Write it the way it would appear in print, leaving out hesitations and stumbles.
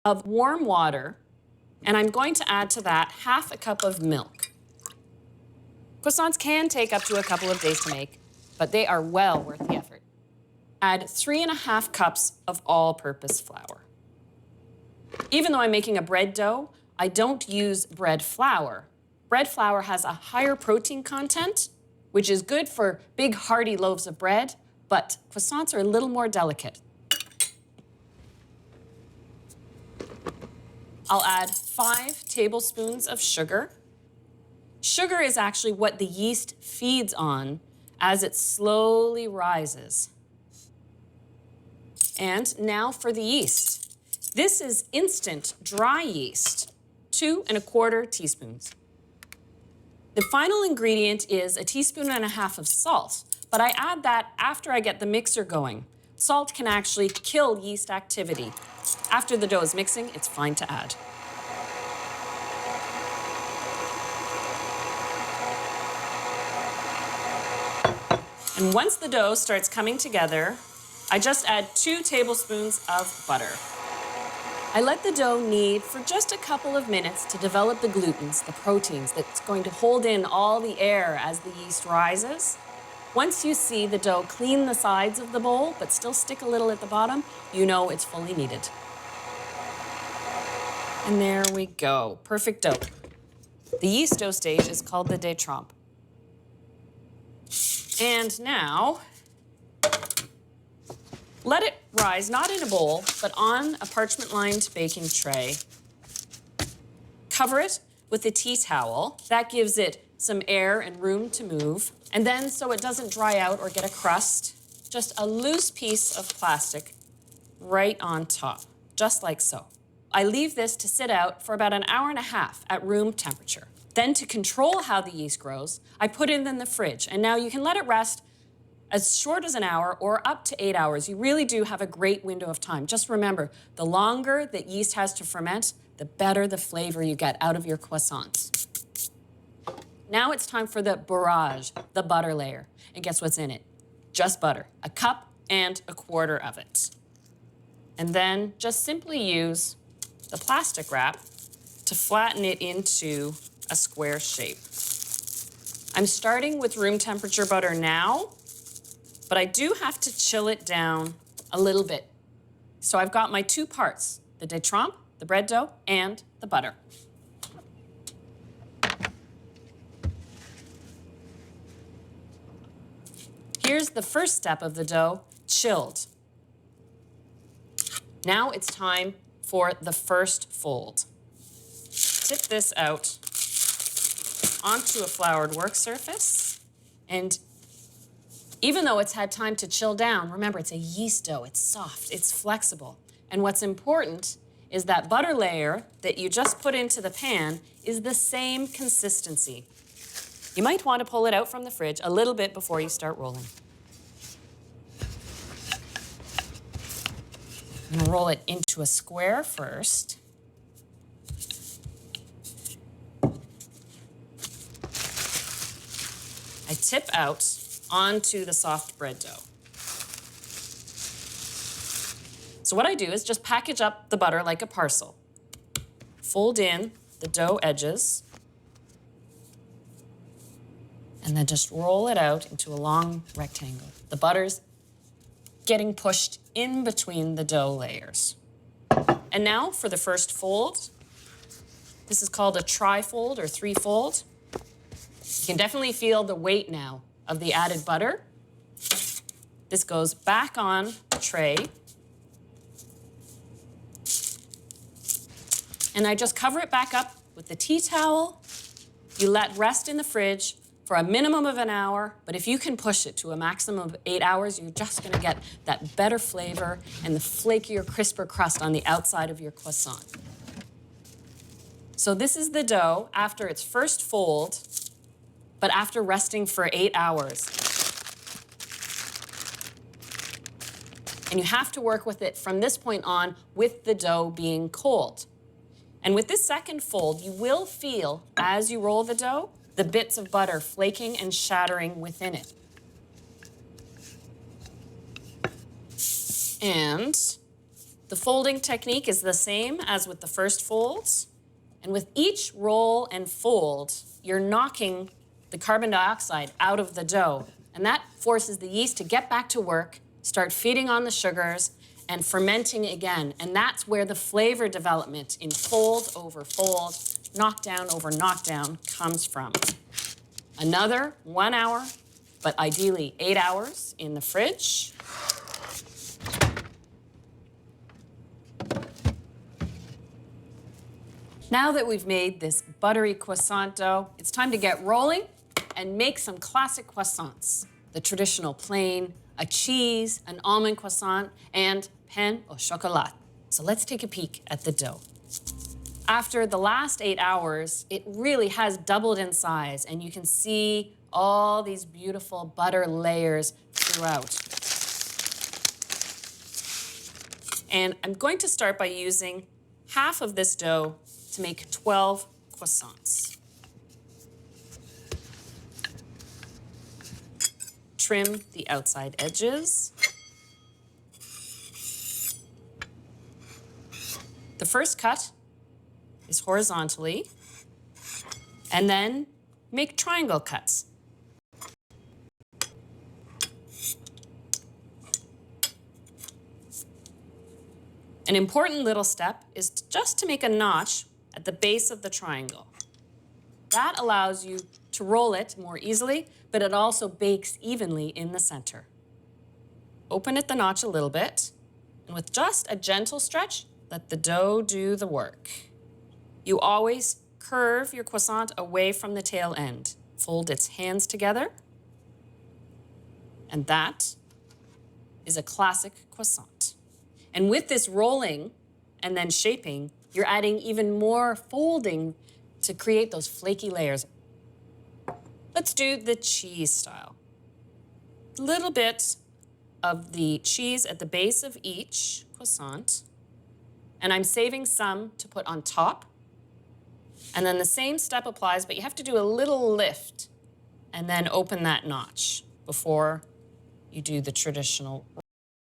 of warm water, and I'm going to add to that half a cup of milk. Croissants can take up to a couple of days to make, but they are well worth the effort. Add 3½ cups of all-purpose flour. Even though I'm making a bread dough, I don't use bread flour. Bread flour has a higher protein content, which is good for big, hearty loaves of bread, but croissants are a little more delicate. I'll add 5 tablespoons of sugar. Sugar is actually what the yeast feeds on as it slowly rises. And now for the yeast. This is instant dry yeast, 2¼ teaspoons. The final ingredient is 1.5 teaspoons of salt, but I add that after I get the mixer going. Salt can actually kill yeast activity. After the dough is mixing, it's fine to add. And once the dough starts coming together, I just add 2 tablespoons of butter. I let the dough knead for just a couple of minutes to develop the glutens, the proteins that's going to hold in all the air as the yeast rises. Once you see the dough clean the sides of the bowl, but still stick a little at the bottom, you know it's fully kneaded. And there we go, perfect dough. The yeast dough stage is called the détrempe. And now, let it rise, not in a bowl, but on a parchment-lined baking tray. Cover it with a tea towel. That gives it some air and room to move. And then, so it doesn't dry out or get a crust, just a loose piece of plastic right on top, just like so. I leave this to sit out for about 1.5 hours at room temperature. Then, to control how the yeast grows, I put it in the fridge. And now you can let it rest as short as 1 hour or up to 8 hours. You really do have a great window of time. Just remember, the longer that yeast has to ferment, the better the flavor you get out of your croissants. Now it's time for the bourrage, the butter layer. And guess what's in it? Just butter, 1 cup and 1/4 of it. And then just simply use the plastic wrap to flatten it into a square shape. I'm starting with room temperature butter now, but I do have to chill it down a little bit. So I've got my 2 parts, the détrempe, the bread dough, and the butter. Here's the first step of the dough, chilled. Now it's time for the first fold. Tip this out onto a floured work surface, and even though it's had time to chill down, remember, it's a yeast dough, it's soft, it's flexible. And what's important is that butter layer that you just put into the pan is the same consistency. You might want to pull it out from the fridge a little bit before you start rolling. I'm going to roll it into a square first. I tip out onto the soft bread dough. So what I do is just package up the butter like a parcel. Fold in the dough edges, and then just roll it out into a long rectangle. The butter's getting pushed in between the dough layers. And now for the first fold. This is called a tri-fold or 3-fold. You can definitely feel the weight now of the added butter. This goes back on the tray. And I just cover it back up with the tea towel. You let rest in the fridge for a minimum of 1 hour, but if you can push it to a maximum of 8 hours, you're just gonna get that better flavor and the flakier, crisper crust on the outside of your croissant. So this is the dough after its first fold, but after resting for 8 hours. And you have to work with it from this point on with the dough being cold. And with this second fold, you will feel, as you roll the dough, the bits of butter flaking and shattering within it. And The folding technique is the same as with the first folds. And with each roll and fold, you're knocking the carbon dioxide out of the dough. And that forces the yeast to get back to work, start feeding on the sugars, and fermenting again. And that's where the flavor development in fold over fold, knockdown over knockdown comes from. Another 1 hour, but ideally 8 hours in the fridge. Now that we've made this buttery croissant dough, it's time to get rolling and make some classic croissants. The traditional plain, a cheese, an almond croissant, and pain au chocolat. So let's take a peek at the dough. After the last 8 hours, it really has doubled in size, and you can see all these beautiful butter layers throughout. And I'm going to start by using half of this dough to make 12 croissants. Trim the outside edges. The first cut is horizontally, and then make triangle cuts. An important little step is just to make a notch at the base of the triangle. That allows you to roll it more easily, but it also bakes evenly in the center. Open at the notch a little bit, and with just a gentle stretch, let the dough do the work. You always curve your croissant away from the tail end. Fold its hands together, and that is a classic croissant. And with this rolling and then shaping, you're adding even more folding to create those flaky layers. Let's do the cheese style. A little bit of the cheese at the base of each croissant, and I'm saving some to put on top. And then the same step applies, but you have to do a little lift and then open that notch before you do the traditional